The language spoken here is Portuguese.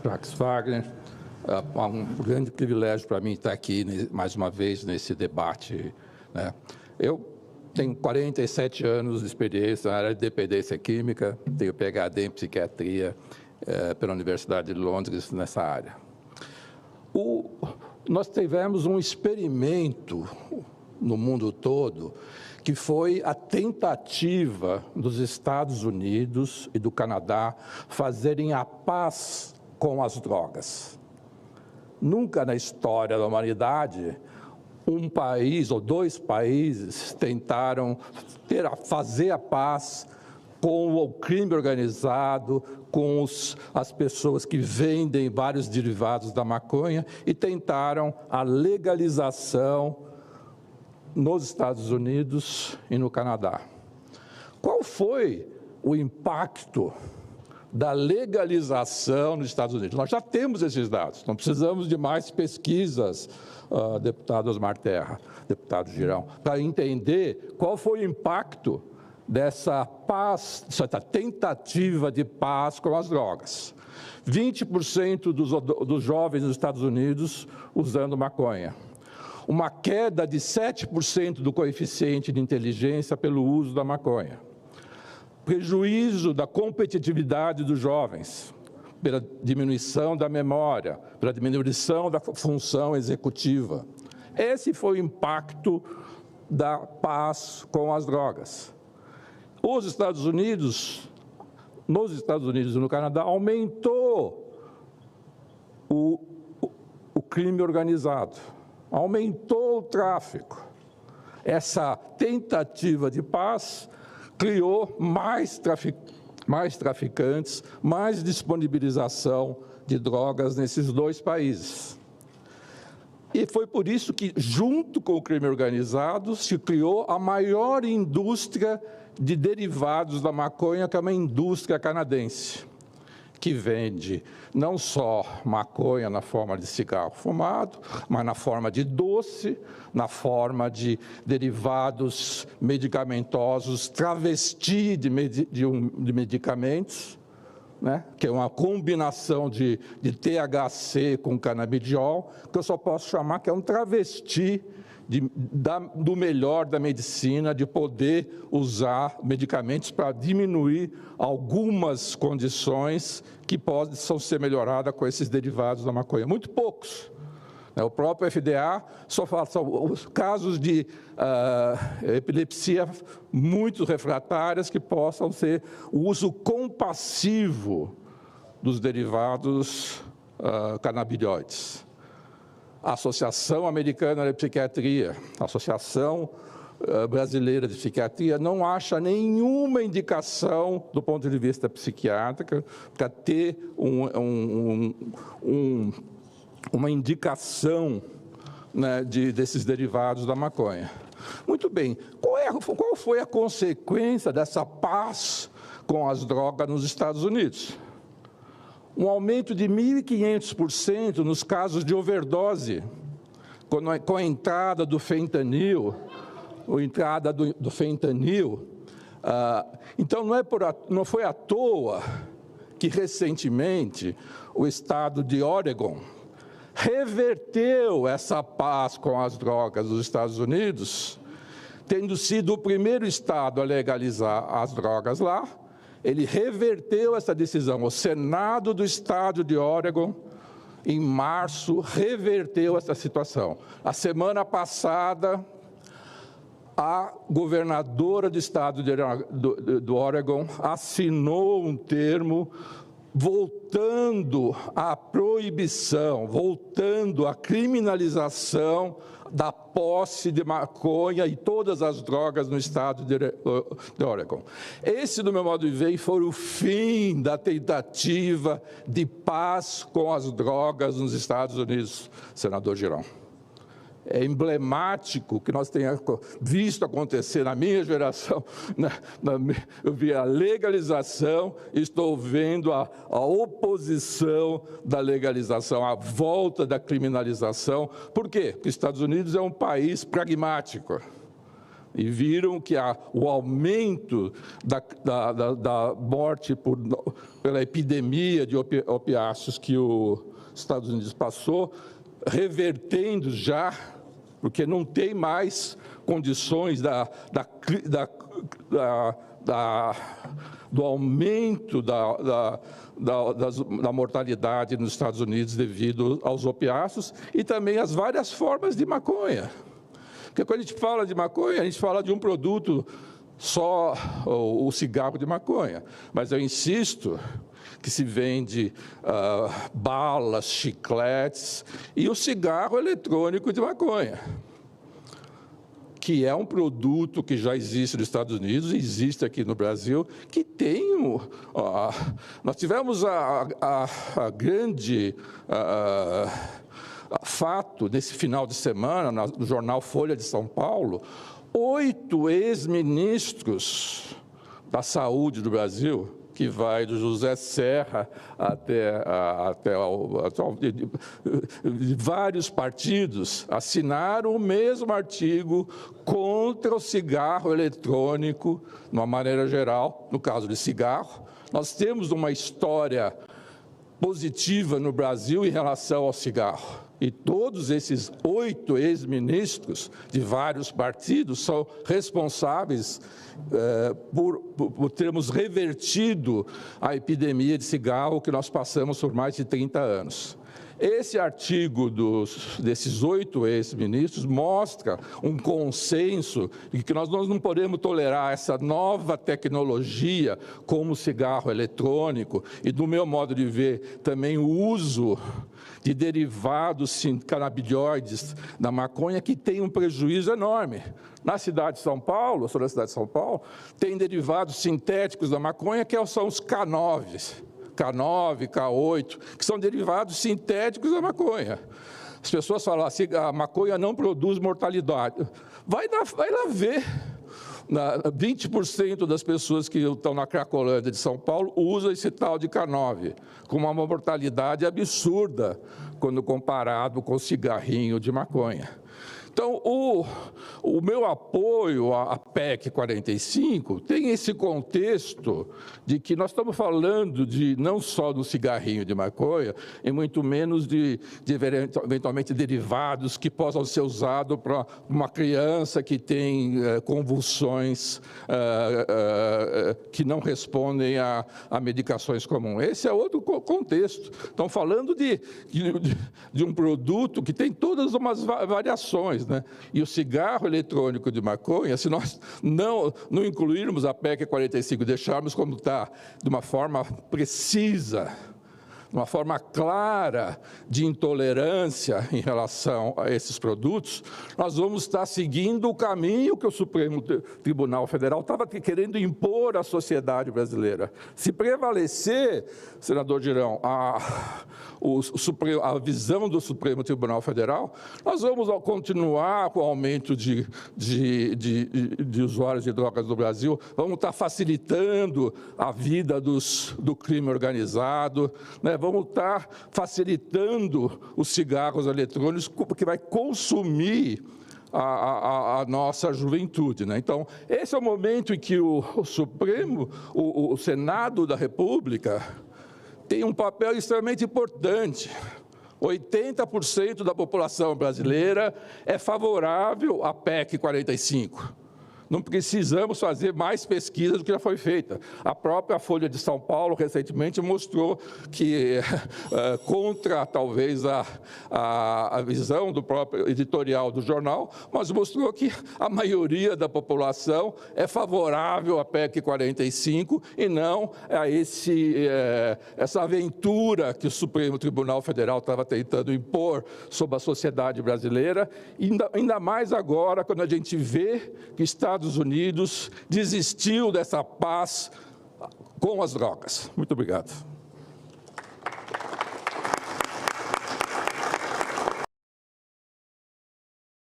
Jacques Wagner, é um grande privilégio para mim estar aqui mais uma vez nesse debate, né? Eu tenho 47 anos de experiência na área de dependência química, tenho PhD em psiquiatria pela Universidade de Londres nessa área. Nós tivemos um experimento no mundo todo, que foi a tentativa dos Estados Unidos e do Canadá fazerem a paz com as drogas. Nunca na história da humanidade, um país ou dois países tentaram fazer a paz com o crime organizado, com as pessoas que vendem vários derivados da maconha e tentaram a legalização nos Estados Unidos e no Canadá. Qual foi o impacto da legalização nos Estados Unidos? Nós já temos esses dados, não precisamos de mais pesquisas, deputado Osmar Terra, deputado Girão, para entender qual foi o impacto dessa paz, dessa tentativa de paz com as drogas. 20% dos jovens nos Estados Unidos usando maconha. Uma queda de 7% do coeficiente de inteligência pelo uso da maconha. Prejuízo da competitividade dos jovens, pela diminuição da memória, pela diminuição da função executiva. Esse foi o impacto da paz com as drogas. Nos Estados Unidos e no Canadá, aumentou o crime organizado. Aumentou o tráfico. Essa tentativa de paz criou mais traficantes, mais disponibilização de drogas nesses dois países. E foi por isso que, junto com o crime organizado, se criou a maior indústria de derivados da maconha, que é uma indústria canadense, que vende não só maconha na forma de cigarro fumado, mas na forma de doce, na forma de derivados medicamentosos travesti de medicamentos, né? Que é uma combinação de THC com canabidiol, que eu só posso chamar que é um travesti do melhor da medicina, de poder usar medicamentos para diminuir algumas condições que possam ser melhoradas com esses derivados da maconha. Muito poucos. O próprio FDA só fala os casos de epilepsia muito refratárias que possam ser o uso compassivo dos derivados canabinoides. A Associação Americana de Psiquiatria, a Associação Brasileira de Psiquiatria, não acha nenhuma indicação, do ponto de vista psiquiátrico, para ter uma indicação, né, desses derivados da maconha. Muito bem, qual foi a consequência dessa paz com as drogas nos Estados Unidos? Um aumento de 1.500% nos casos de overdose, com a entrada do fentanil, Então, não foi à toa que, recentemente, o estado de Oregon reverteu essa paz com as drogas dos Estados Unidos, tendo sido o primeiro estado a legalizar as drogas lá. Ele reverteu essa decisão. O Senado do estado de Oregon, em março, reverteu essa situação. A semana passada, a governadora do estado do Oregon assinou um termo voltando à proibição, voltando à criminalização da posse de maconha e todas as drogas no estado de Oregon. Esse, do meu modo de ver, foi o fim da tentativa de paz com as drogas nos Estados Unidos, senador Girão. É emblemático que nós tenhamos visto acontecer na minha geração, eu vi a legalização, estou vendo a oposição da legalização, a volta da criminalização. Por quê? Porque os Estados Unidos é um país pragmático. e viram que o aumento da morte pela epidemia de opiáceos que os Estados Unidos passou, revertendo já, porque não tem mais condições do aumento da mortalidade nos Estados Unidos devido aos opiáceos e também as várias formas de maconha. Porque quando a gente fala de maconha, a gente fala de um produto só, o cigarro de maconha. Mas eu insisto que se vende balas, chicletes e o cigarro eletrônico de maconha, que é um produto que já existe nos Estados Unidos, existe aqui no Brasil, que tem... nós tivemos a grande... fato, nesse final de semana, no jornal Folha de São Paulo, 8 ex-ministros da saúde do Brasil, que vai do José Serra até vários partidos, assinaram o mesmo artigo contra o cigarro eletrônico, de uma maneira geral, no caso de cigarro. Nós temos uma história positiva no Brasil em relação ao cigarro. E todos esses 8 ex-ministros de vários partidos são responsáveis por termos revertido a epidemia de cigarro que nós passamos por mais de 30 anos. Esse artigo desses 8 ex-ministros mostra um consenso de que nós não podemos tolerar essa nova tecnologia como o cigarro eletrônico e, do meu modo de ver, também o uso de derivados canabinoides da maconha, que tem um prejuízo enorme. Na cidade de São Paulo, eu sou da cidade de São Paulo, tem derivados sintéticos da maconha, que são os K9, K8, que são derivados sintéticos da maconha. As pessoas falam assim, a maconha não produz mortalidade. Vai lá ver. 20% das pessoas que estão na Cracolândia de São Paulo usam esse tal de K9, com uma mortalidade absurda quando comparado com o cigarrinho de maconha. Então, o meu apoio à PEC 45 tem esse contexto de que nós estamos falando não só do cigarrinho de maconha, e muito menos de eventualmente derivados que possam ser usados para uma criança que tem convulsões que não respondem a medicações comuns. Esse é outro contexto. Estamos falando de um produto que tem todas umas variações, né? E o cigarro eletrônico de maconha, se nós não incluirmos a PEC 45, deixarmos como está, de uma forma precisa, uma forma clara de intolerância em relação a esses produtos, nós vamos estar seguindo o caminho que o Supremo Tribunal Federal estava querendo impor à sociedade brasileira. Se prevalecer, senador Girão, a visão do Supremo Tribunal Federal, nós vamos continuar com o aumento de usuários de drogas no Brasil, vamos estar facilitando a vida do crime organizado, né? Vamos estar facilitando os cigarros eletrônicos, porque vai consumir a nossa juventude, né? Então, esse é o momento em que o Supremo, o Senado da República, tem um papel extremamente importante. 80% da população brasileira é favorável à PEC 45. Não precisamos fazer mais pesquisa do que já foi feita. A própria Folha de São Paulo, recentemente, mostrou que, contra, talvez, a visão do próprio editorial do jornal, mas mostrou que a maioria da população é favorável à PEC 45 e não a essa aventura que o Supremo Tribunal Federal estava tentando impor sobre a sociedade brasileira, ainda mais agora, quando a gente vê que Estados Unidos desistiu dessa paz com as drogas. Muito obrigado.